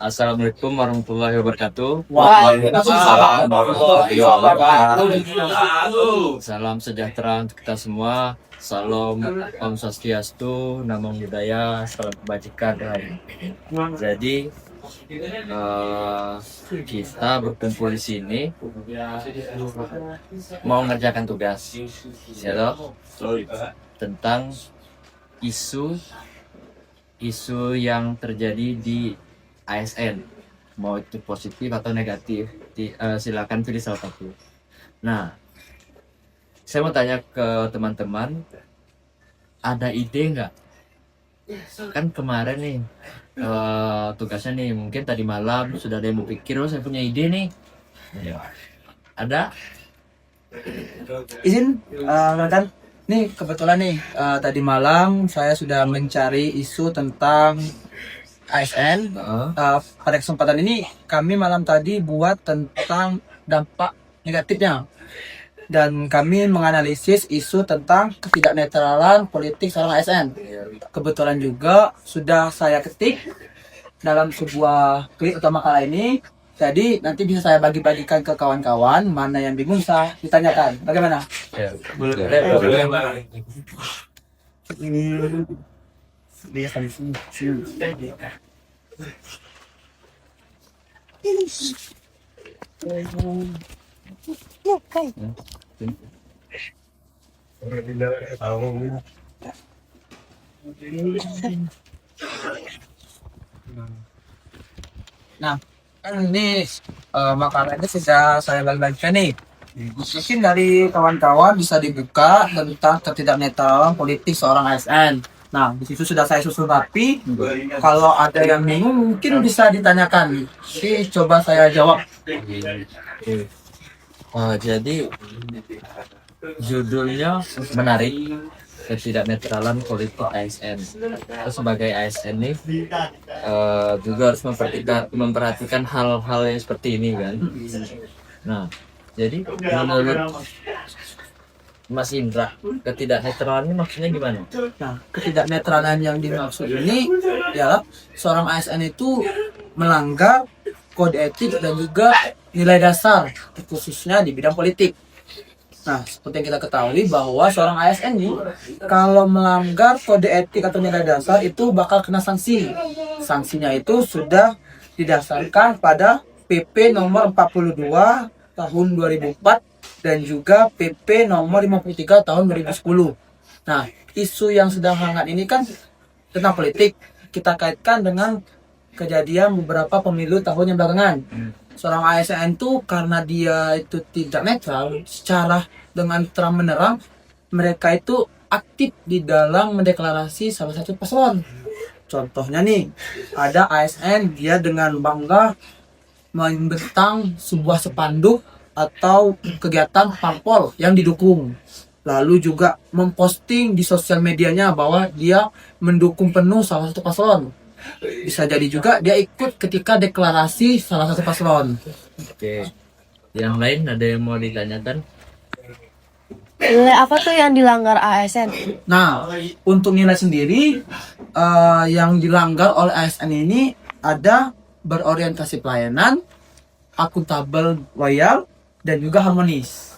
Assalamualaikum warahmatullahi wabarakatuh. Waalaikumsalam warahmatullahi wabarakatuh. Salam sejahtera untuk kita semua. Salam Om Swastiastu, Namo Buddhaya, salam kebajikan. Jadi kita berkumpul di sini mau mengerjakan tugas, ya toh? Tentang isu yang terjadi di ASN, mau itu positif atau negatif, silakan pilih salah satu. Nah, saya mau tanya ke teman-teman, ada ide nggak? Kan kemarin nih tugasnya nih, mungkin tadi malam sudah ada yang berpikir, oh saya punya ide nih. Ada? Izin kan nih kebetulan nih tadi malam saya sudah mencari isu tentang ASN. Pada kesempatan ini kami malam tadi buat tentang dampak negatifnya dan kami menganalisis isu tentang ketidaknetralan politik seorang ASN. Kebetulan juga sudah saya ketik dalam sebuah klip utama kala ini. Jadi nanti bisa saya bagi-bagikan ke kawan-kawan, mana yang bingung bisa ditanyakan. Bagaimana? Ya, boleh. Nah, kan ini makanan ini sudah saya bagi-bagikan nih. Mungkin dari kawan-kawan bisa dibuka tentang ketidaknetralan politik seorang ASN. Nah, di situ sudah saya susun rapi. Kalau ada yang bingung mungkin bisa ditanyakan. Jadi coba saya jawab. Jadi judulnya menarik, ketidaknetralan politik ASN. Kita sebagai ASN nih juga harus memperhatikan hal-hal yang seperti ini kan. Nah, jadi menurut Mas Indra, ketidaknetralan ini maksudnya gimana? Nah, ketidaknetralan yang dimaksud ini ialah seorang ASN itu melanggar kode etik dan juga nilai dasar, khususnya di bidang politik. Nah, seperti yang kita ketahui bahwa seorang ASN ini kalau melanggar kode etik atau nilai dasar itu bakal kena sanksi. Sanksinya itu sudah didasarkan pada PP nomor 42 tahun 2004 dan juga PP nomor 53 tahun 2010. Nah, isu yang sedang hangat ini kan tentang politik. Kita kaitkan dengan kejadian beberapa pemilu tahun yang belakangan. Seorang ASN itu karena dia itu tidak netral, secara dengan terang menerang mereka itu aktif di dalam mendeklarasi salah satu paslon. Contohnya nih, ada ASN dia dengan bangga membentang sebuah spanduk atau kegiatan parpol yang didukung. Lalu juga memposting di sosial medianya bahwa dia mendukung penuh salah satu paslon. Bisa jadi juga dia ikut ketika deklarasi salah satu paslon. Oke. Yang lain ada yang mau ditanyakan? Nilai apa tuh yang dilanggar ASN? Nah, untuk nilai sendiri yang dilanggar oleh ASN ini ada berorientasi pelayanan, akuntabel, loyal, dan juga harmonis.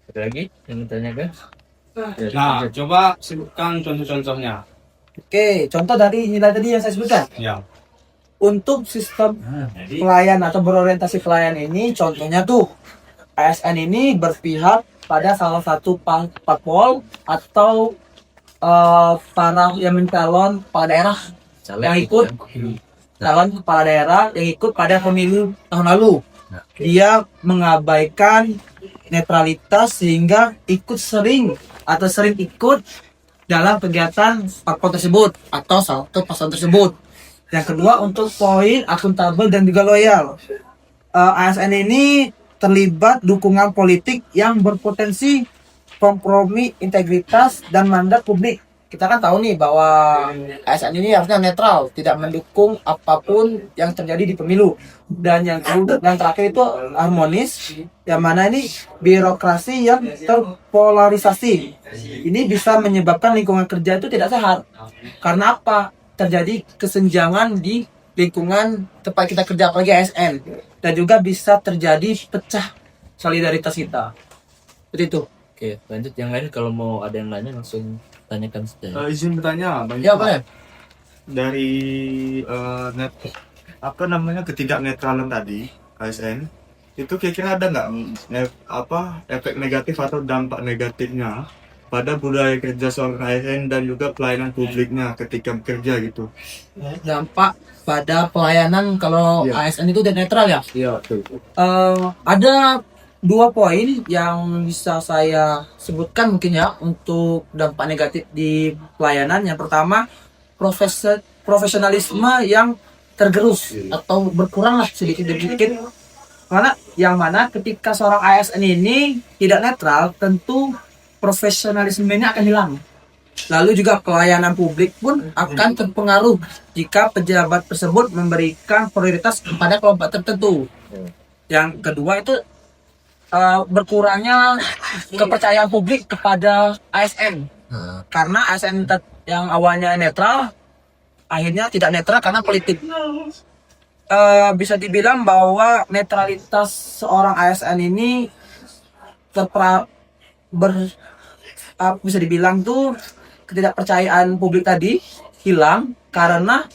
Ada lagi yang ditanyakan? Nah, coba sebutkan contoh-contohnya. Oke, contoh dari nilai tadi yang saya sebutkan. Ya. Untuk sistem pelayan atau berorientasi pelayan ini, contohnya tuh ASN ini berpihak pada salah satu parpol atau para yang mencalon kepala daerah yang ikut calon kepala daerah yang ikut pada pemilu tahun lalu. Dia mengabaikan netralitas sehingga sering ikut dalam kegiatan parpol tersebut atau satu paslon tersebut. Yang kedua, untuk poin akuntabel dan juga loyal. ASN ini terlibat dukungan politik yang berpotensi kompromi integritas dan mandat publik. kita kan tahu nih bahwa ASN ini harusnya netral, tidak mendukung apapun yang terjadi di pemilu. Dan yang terakhir itu harmonis, yang mana ini birokrasi yang terpolarisasi. Ini bisa menyebabkan lingkungan kerja itu tidak sehat. Karena apa? Terjadi kesenjangan di lingkungan tempat kita kerja, apalagi ASN. Dan juga bisa terjadi pecah solidaritas kita. Seperti itu. Oke, lanjut yang lain, kalau mau ada yang nanya langsung tanyakan saja. Izin bertanya, Bang. Ya, boleh. Dari ketidaknetralan tadi ASN itu kira-kira ada nggak efek negatif atau dampak negatifnya pada budaya kerja seorang ASN dan juga pelayanan publiknya ketika bekerja gitu? Dampak pada pelayanan kalau Iya. ASN itu tidak netral ya. Iya, betul. Ada 2 poin yang bisa saya sebutkan mungkin ya untuk dampak negatif di pelayanan. Yang pertama, profesionalisme yang tergerus atau berkurang lah sedikit demi sedikit. Karena yang mana ketika seorang ASN ini tidak netral, tentu profesionalisme ini akan hilang. Lalu juga pelayanan publik pun akan terpengaruh jika pejabat tersebut memberikan prioritas kepada kelompok tertentu. Yang kedua itu berkurangnya kepercayaan publik kepada ASN. Karena ASN yang awalnya netral akhirnya tidak netral karena politik. Bisa dibilang bahwa netralitas seorang ASN ini bisa dibilang tuh ketidakpercayaan publik tadi hilang karena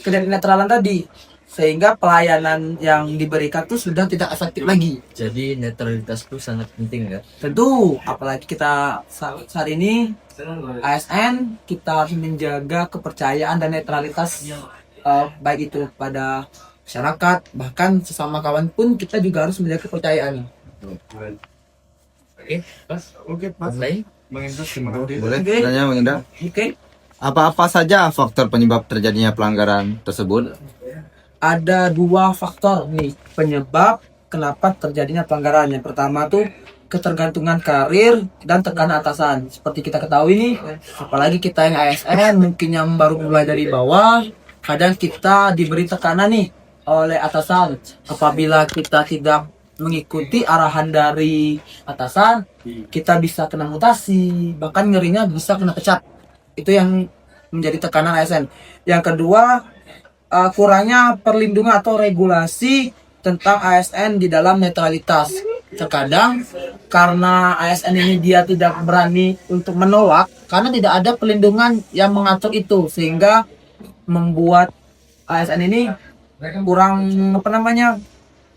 ketidaknetralan tadi, sehingga pelayanan yang diberikan tuh sudah tidak efektif lagi. Jadi netralitas itu sangat penting ya. Tentu, apalagi kita saat ini ASN, kita harus menjaga kepercayaan dan netralitas baik itu pada masyarakat, bahkan sesama kawan pun kita juga harus menjaga kepercayaan. Oke, Pas. Oke, Pak. Lain? Bang Indra, terima kasih. Boleh Oke. tanya Bang Indra? Oke, Apa-apa saja faktor penyebab terjadinya pelanggaran tersebut? ada 2 faktor nih penyebab kenapa terjadinya pelanggaran. Yang pertama tuh ketergantungan karir dan tekanan atasan. Seperti kita ketahui nih, apalagi kita yang ASN mungkin yang baru mulai dari bawah, kadang kita diberi tekanan nih oleh atasan. Apabila kita tidak mengikuti arahan dari atasan, kita bisa kena mutasi, bahkan ngerinya bisa kena pecat. Itu yang menjadi tekanan ASN. Yang kedua, kurangnya perlindungan atau regulasi tentang ASN di dalam netralitas. Terkadang karena ASN ini dia tidak berani untuk menolak karena tidak ada perlindungan yang mengatur itu, sehingga membuat ASN ini kurang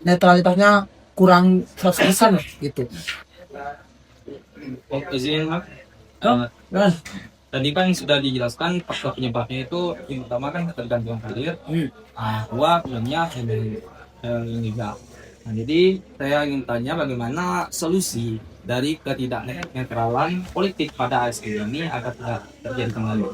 netralitasnya kurang 100% gitu. Izin, Bang. Kan? Tadi kan sudah dijelaskan faktor penyebabnya itu yang pertama kan ketergantungan karir, kedua filmnya ini juga. Nah, jadi saya ingin tanya bagaimana solusi dari ketidaknetralan politik pada ASN ini agar tidak terjadi kembali.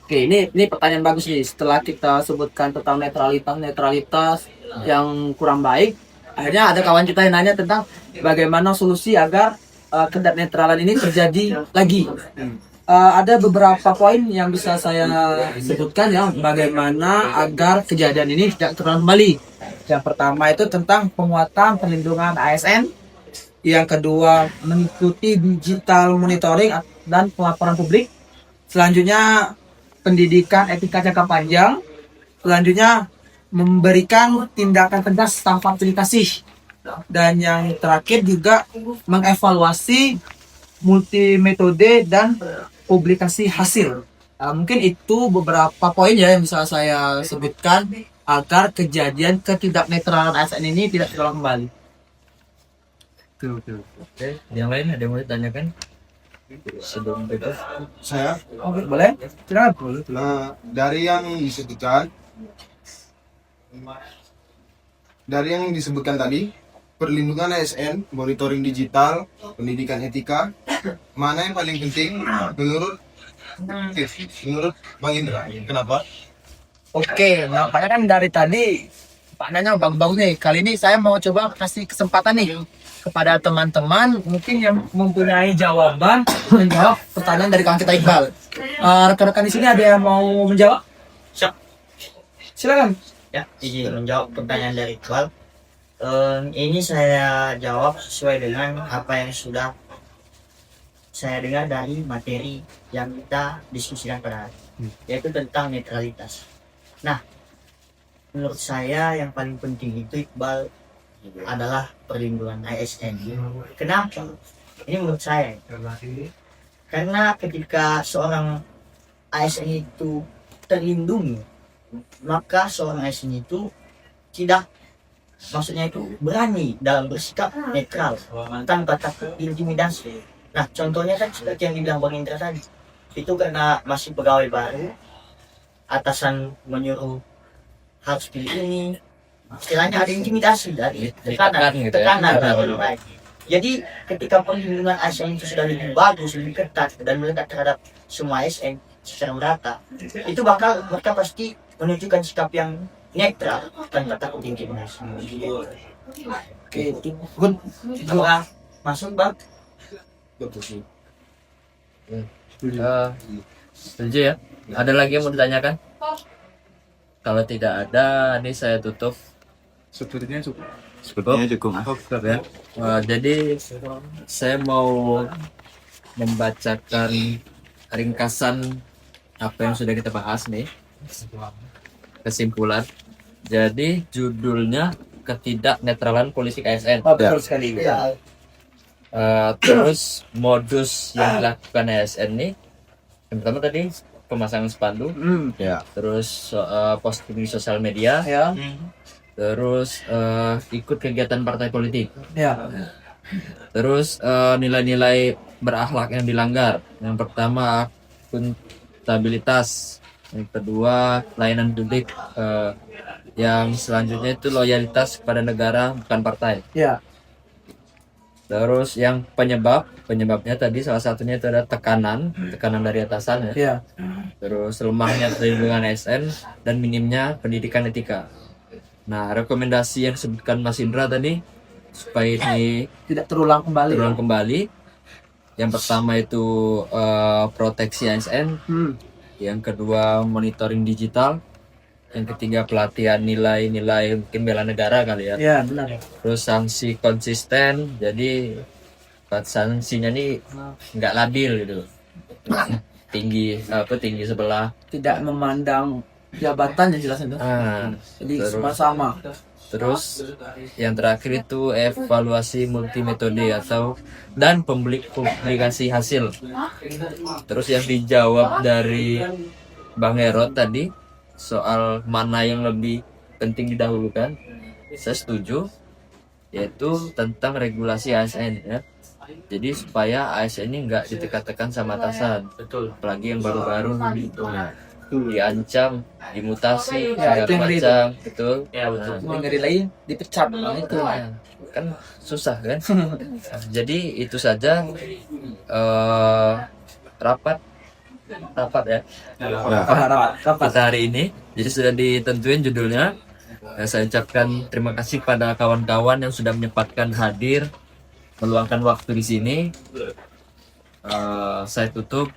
Oke, ini pertanyaan bagus nih. Setelah kita sebutkan tentang netralitas yang kurang baik, akhirnya ada kawan kita yang nanya tentang bagaimana solusi agar ketidaknetralan ini terjadi lagi. Ada beberapa poin yang bisa saya sebutkan ya, bagaimana agar kejadian ini tidak terulang kembali. Yang pertama itu tentang penguatan perlindungan ASN. Yang kedua, mengikuti digital monitoring dan pelaporan publik. Selanjutnya, pendidikan etika jangka panjang. Selanjutnya, memberikan tindakan tegas tanpa pilih-kasih. Dan yang terakhir juga mengevaluasi multimetode dan publikasi hasil. Mungkin itu beberapa poin ya yang bisa saya sebutkan agar kejadian ketidaknetralan ASN ini tidak terulang kembali. Oke, yang lain ada yang mau ditanyakan? Sebelum bebas. Saya, Oke, boleh? Silakan. nah dari yang disebutkan tadi, perlindungan ASN, monitoring digital, pendidikan etika, mana yang paling penting menurut Bang Indra? Kenapa? Oke, nampaknya kan dari tadi Pak Nanya bagus-bagus nih. Kali ini saya mau coba kasih kesempatan nih kepada teman-teman mungkin yang mempunyai jawaban menjawab pertanyaan dari kawan kita Iqbal. Rekan-rekan di sini ada yang mau menjawab? Siap. Silakan. Ya, izin menjawab pertanyaan dari Iqbal. Ini saya jawab sesuai dengan apa yang sudah saya dengar dari materi yang kita diskusikan pada hari, yaitu tentang netralitas. Nah, menurut saya yang paling penting itu Iqbal adalah perlindungan ASN. Kenapa? Ini menurut saya. Karena ketika seorang ASN itu terlindungi, maka seorang ASN itu tidak, maksudnya itu berani dalam bersikap netral tanpa takut intimidasi. Nah, contohnya kan seperti yang dibilang Bang Indra tadi, itu karena masih pegawai baru, atasan menyuruh harus pilih ini, istilahnya ada intimidasi dari Ditekan gitu ya. tekanan. Jadi ketika perlindungan ASN itu sudah lebih bagus, lebih ketat dan melekat terhadap semua ASN secara merata, itu bakal mereka pasti menunjukkan sikap yang netral tanpa takut intimidasi. Oke, good. Gua masuk Bang. Setuju ya? Ada lagi yang mau ditanyakan? Kalau tidak ada, ini saya tutup. Sepertinya cukup. Sepertinya cukup. Cukup ya. Jadi saya mau membacakan ringkasan apa yang sudah kita bahas nih. Kesimpulan. Jadi judulnya ketidaknetralan politik ASN. Betul sekali. Terus modus yang dilakukan ASN nih, yang pertama tadi pemasangan spanduk, Ya. terus posting di sosial media, Ya. terus ikut kegiatan partai politik, Ya. terus nilai-nilai berakhlak yang dilanggar. Yang pertama akuntabilitas, yang kedua layanan publik, yang selanjutnya itu loyalitas kepada negara bukan partai. Ya. Terus yang penyebabnya tadi salah satunya itu ada tekanan dari atasan ya. Ya. Terus lemahnya perlindungan ASN dan minimnya pendidikan etika. Nah, rekomendasi yang disebutkan Mas Indra tadi supaya ini Tidak terulang kembali. terulang kembali. Yang pertama itu proteksi ASN, yang kedua monitoring digital, yang ketiga pelatihan nilai-nilai mungkin bela negara kali ya. Ya, benar. Terus sanksi konsisten, jadi sanksinya nih nggak labil gitu, tinggi sebelah. Tidak memandang jabatan yang jelas itu. Jadi terus- sama-sama. Terus yang terakhir itu evaluasi multimetode dan publikasi hasil. Terus yang dijawab dari Bang Herod tadi soal mana yang lebih penting didahulukan, saya setuju, yaitu tentang regulasi ASN ya. Jadi supaya ASN ini nggak ditekan-tekan sama atasan, betul. Apalagi yang baru-baru diancam, dimutasi, Ya, itu yang ngeri itu. macam, betul. Yang ngeri lain dipecat. Nah, itu. Kan susah kan. Jadi itu saja rapat ya kita hari ini. Jadi sudah ditentuin judulnya. Saya ucapkan terima kasih pada kawan-kawan yang sudah menyempatkan hadir, meluangkan waktu di sini. Saya tutup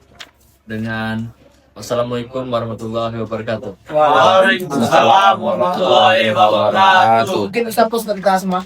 dengan wassalamualaikum warahmatullahi wabarakatuh. Waalaikumsalam warahmatullahi wabarakatuh. Mungkin Ustaz Pus dari kita semua.